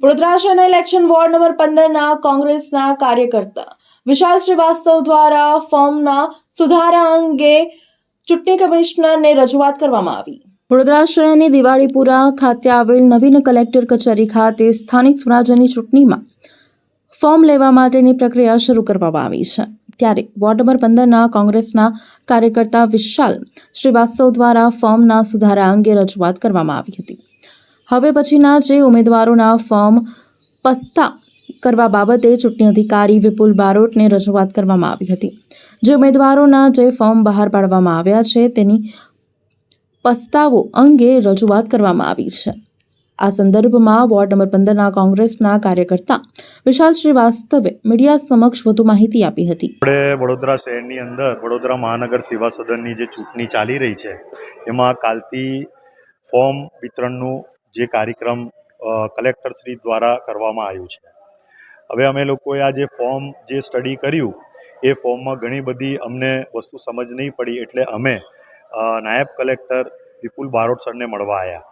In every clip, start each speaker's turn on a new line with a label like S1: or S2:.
S1: વડોદરા શહેરના election ward number 15ના કોંગ્રેસના કાર્યકર્તા વિશાલ શ્રીવાસ્તવ દ્વારા ફોર્મના સુધારા અંગે ચૂંટણી કમિશનરને રજૂઆત કરવામાં આવી। વડોદરા શહેરની દિવાળીપુરા ખાતે આવેલ નવીન કલેક્ટર કચેરી ખાતે સ્થાનિક સ્વરાજ્યની ચૂંટણીમાં ફોર્મ લેવા માટેની પ્રક્રિયા શરૂ કરવામાં આવી છે। ત્યારે વોર્ડ નંબર 15ના કોંગ્રેસના કાર્યકર્તા વિશાલ શ્રીવાસ્તવ દ્વારા ફોર્મના સુધારા અંગે રજૂઆત કરવામાં આવી હતી। હવે પછીના જે ઉમેદવારોના ફોર્મ પસ્તા કરવા બાબતે ચૂંટણી અધિકારી વિપુલ બારોટને રજૂઆત કરવામાં આવી હતી। જે ઉમેદવારોના જે ફોર્મ બહાર પાડવામાં આવ્યા છે તેની પસ્તાવો અંગે રજૂઆત કરવામાં આવી છે। આ સંદર્ભમાં વોર્ડ નંબર 15ના કોંગ્રેસના કાર્યકર્તા વિશાલ શ્રીવાસ્તવે મીડિયા સમક્ષ વધુ માહિતી આપી હતી।
S2: આપણે વડોદરા શહેરની અંદર વડોદરા મહાનગર સેવા સદનની જે ચૂંટણી ચાલી રહી છે એમાં કાલથી ફોર્મ વિતરણનું જે કાર્યક્રમ કલેક્ટરશ્રી દ્વારા કરવામાં આવ્યું છે। હવે અમે લોકોએ આ જે ફોર્મ જે સ્ટડી કર્યું એ ફોર્મમાં ઘણી બધી અમને વસ્તુ સમજ નહીં પડી, એટલે અમે નાયબ કલેક્ટર વિપુલ બારોટ સરને મળવા આવ્યા।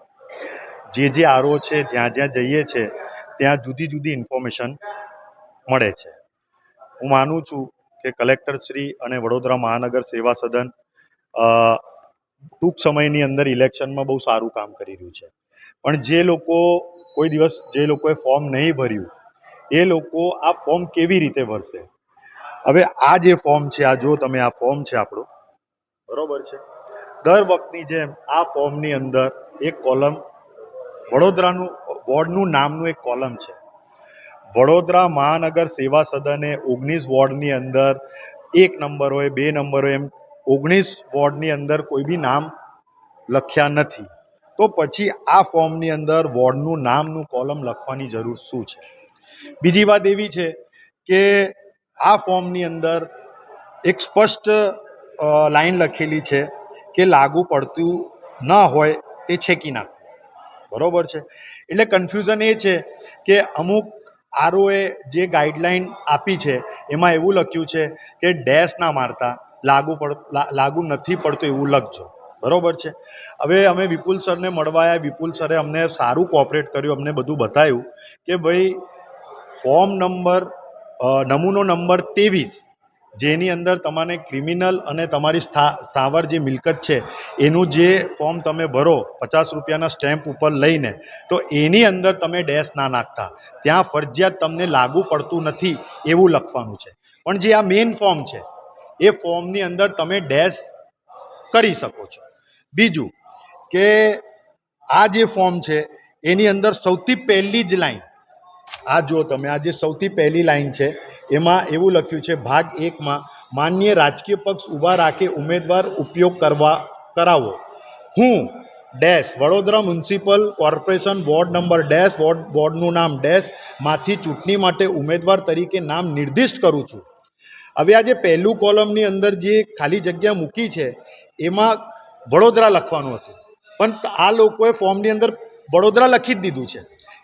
S2: જે આરો છે જ્યાં જ્યાં જઈએ છે ત્યાં જુદી જુદી ઇન્ફોર્મેશન મળે છે। હું માનું છું કે કલેક્ટરશ્રી અને વડોદરા મહાનગર સેવા સદન ટૂંક સમયની અંદર ઇલેક્શનમાં બહુ સારું કામ કરી રહ્યું છે, પણ જે લોકો કોઈ દિવસ જે લોકોએ ફોર્મ નહીં ભર્યું એ લોકો આ ફોર્મ કેવી રીતે ભરશે? હવે આ જે ફોર્મ છે, આ જો તમે આ ફોર્મ છે આપણું, બરોબર છે, દર વખતની જેમ આ ફોર્મની અંદર એક કોલમ વડોદરાનું વોર્ડનું નામનું એક કોલમ છે। વડોદરા મહાનગર સેવા સદને 19 વોર્ડની અંદર 1 નંબર હોય 2 નંબર હોય એમ 19 વોર્ડની અંદર કોઈ બી નામ લખ્યા નથી, તો પછી આ ફોર્મની અંદર વોર્ડનું નામનું કોલમ લખવાની જરૂર શું છે? બીજી વાત એવી છે કે આ ફોર્મની અંદર એક સ્પષ્ટ લાઈન લખેલી છે કે લાગુ પડતું ન હોય તે છેકી નાખવું, બરોબર છે। એટલે કન્ફ્યુઝન એ છે કે અમુક આરઓએ જે ગાઈડલાઈન આપી છે એમાં એવું લખ્યું છે કે ડેશ ના મારતા લાગુ નથી પડતું એવું લખજો, બરોબર છે। હવે અમે વિપુલ સરને મળવા આવ્યા, વિપુલ સરે અમને સારું કોઓપરેટ કર્યું, અમને બધું બતાવ્યું કે ભાઈ ફોર્મ નંબર નમૂનો નંબર 23 જેની અંદર તમારે ક્રિમિનલ અને તમારી સ્થાવર જે મિલકત છે એનું જે ફોર્મ તમે ભરો 50 રૂપિયાના સ્ટેમ્પ ઉપર લઈને, તો એની અંદર તમે ડેશ ના નાખતા, ત્યાં ફરજિયાત તમને લાગુ પડતું નથી એવું લખવાનું છે। પણ જે આ મેઇન ફોર્મ છે એ ફોર્મની અંદર તમે ડેશ કરી શકો છો। બીજું કે આ જે ફોર્મ છે એની અંદર સૌથી પહેલી જ લાઈન, આ જો તમે આ જે સૌથી પહેલી લાઈન છે એમાં એવું લખ્યું છે ભાગ 1માં માન્ય રાજકીય પક્ષ ઊભા રાખે ઉમેદવાર ઉપયોગ કરાવો હું dash Vadodara municipal corporation ward number dash વોર્ડનું નામ ડેશ માંથી ચૂંટણી માટે ઉમેદવાર તરીકે નામ નિર્દિષ્ટ કરું છું। હવે આ જે પહેલું કોલમની અંદર જે ખાલી જગ્યા મૂકી છે એમાં વડોદરા લખવાનું હતું, પણ આ લોકોએ ફોર્મની અંદર વડોદરા લખી જ દીધું છે।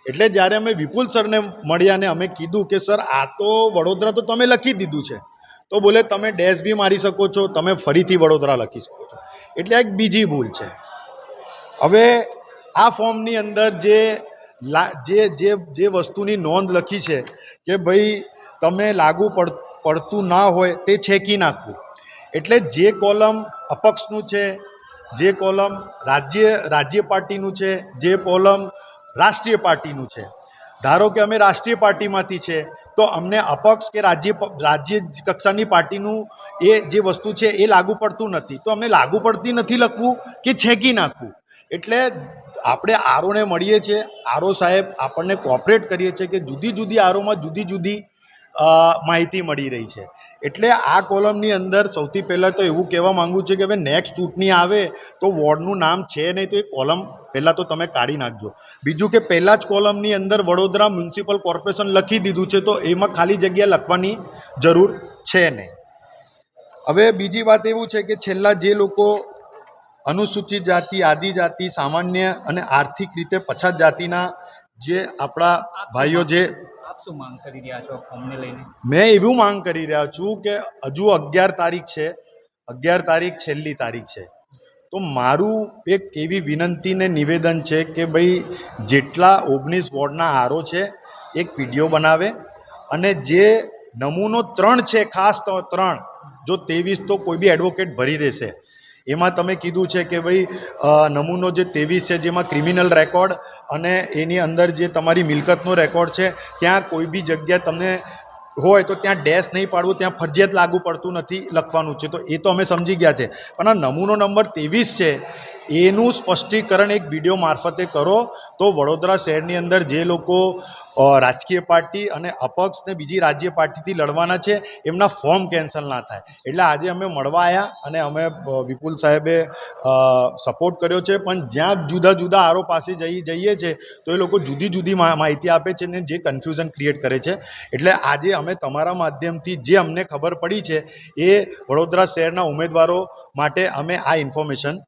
S2: એટલે જ્યારે અમે વિપુલ સરને મળ્યા ને અમે કીધું કે સર આ તો વડોદરા તો તમે લખી દીધું છે, તો બોલે તમે ડેશ બી મારી શકો છો, તમે ફરીથી વડોદરા લખી શકો છો, એટલે એક બીજી ભૂલ છે। હવે આ ફોર્મની અંદર જે વસ્તુની નોંધ લખી છે કે ભાઈ તમે લાગુ પડતું ના હોય તે છેકી નાખવું, એટલે જે કોલમ અપક્ષનું છે, જે કોલમ રાજ્ય પાર્ટીનું છે, જે કોલમ રાષ્ટ્રીય પાર્ટીનું છે, ધારો કે અમે રાષ્ટ્રીય પાર્ટીમાંથી છે તો અમને અપક્ષ કે રાજ્ય કક્ષાની પાર્ટીનું એ જે વસ્તુ છે એ લાગુ પડતું નથી, તો અમને લાગુ પડતી નથી લખવું કે છેકી નાખવું। એટલે આપણે આરોને મળીએ છીએ, આરો સાહેબ આપણને કોઓપરેટ કરીએ છીએ કે જુદી જુદી આરોમાં જુદી જુદી માહિતી મળી રહી છે। એટલે આ કોલમની અંદર સૌથી પહેલાં તો એવું કહેવા માગું છું કે હવે નેક્સ્ટ ચૂંટણી આવે તો વોર્ડનું નામ છે નહીં તો એ કોલમ પહેલાં તો તમે કાઢી નાખજો। બીજું કે પહેલાં જ કોલમની અંદર વડોદરા મ્યુનિસિપલ કોર્પોરેશન લખી દીધું છે તો એમાં ખાલી જગ્યા લખવાની જરૂર છે નહીં। હવે બીજી વાત એવું છે કે છેલ્લા જે લોકો અનુસૂચિત જાતિ, આદિજાતિ, સામાન્ય અને આર્થિક રીતે પછાત જાતિના જે આપણા ભાઈઓ જે
S3: માંગ કરી રહ્યા છો ફોર્મને લઈને?
S2: મેં એવું માંગ કરી રહ્યા છું કે હજુ 11 તારીખ છે, 11 તારીખ છેલ્લી તારીખ છે, તો તો મારું એક એવી વિનંતી ને નિવેદન છે કે ભાઈ જેટલા 19 વોર્ડના આરો છે એક વિડીયો બનાવે અને જે નમૂનો 3 છે, ખાસ તો 3, જો 23 તો કોઈ બી એડવોકેટ ભરી દેશે. એમાં તમે કીધું છે કે ભાઈ નમૂનો જે 23 છે જેમાં ક્રિમિનલ રેકોર્ડ અને એની અંદર જે તમારી મિલકતનો રેકોર્ડ છે, ત્યાં કોઈ બી જગ્યા તમને હોય તો ત્યાં ડેશ નહીં પાડવું, ત્યાં ફરજિયાત લાગુ પડતું નથી લખવાનું છે, તો એ તો અમે સમજી ગયા છે. પણ આ નમૂનો નંબર 23 છે એનું સ્પષ્ટીકરણ એક વિડીયો મારફતે કરો તો વડોદરા શહેરની અંદર જે લોકો રાજકીય પાર્ટી અને અપક્ષ ને બીજી રાજ્ય પાર્ટીથી લડવાના છે એમના ફોર્મ કેન્સલ ના થાય. એટલે આજે અમે મળવા આવ્યા અને અમે વિપુલ સાહેબે સપોર્ટ કર્યો છે, પણ જ્યાં જુદા જુદા આરો પાસે જઈએ છે તો એ લોકો જુદી જુદી માહિતી આપે છે ને જે કન્ફ્યુઝન ક્રિએટ કરે છે. એટલે આજે અમે તમારા માધ્યમથી જે અમને ખબર પડી છે એ વડોદરા શહેરના ઉમેદવારો માટે અમે આ ઇન્ફોર્મેશન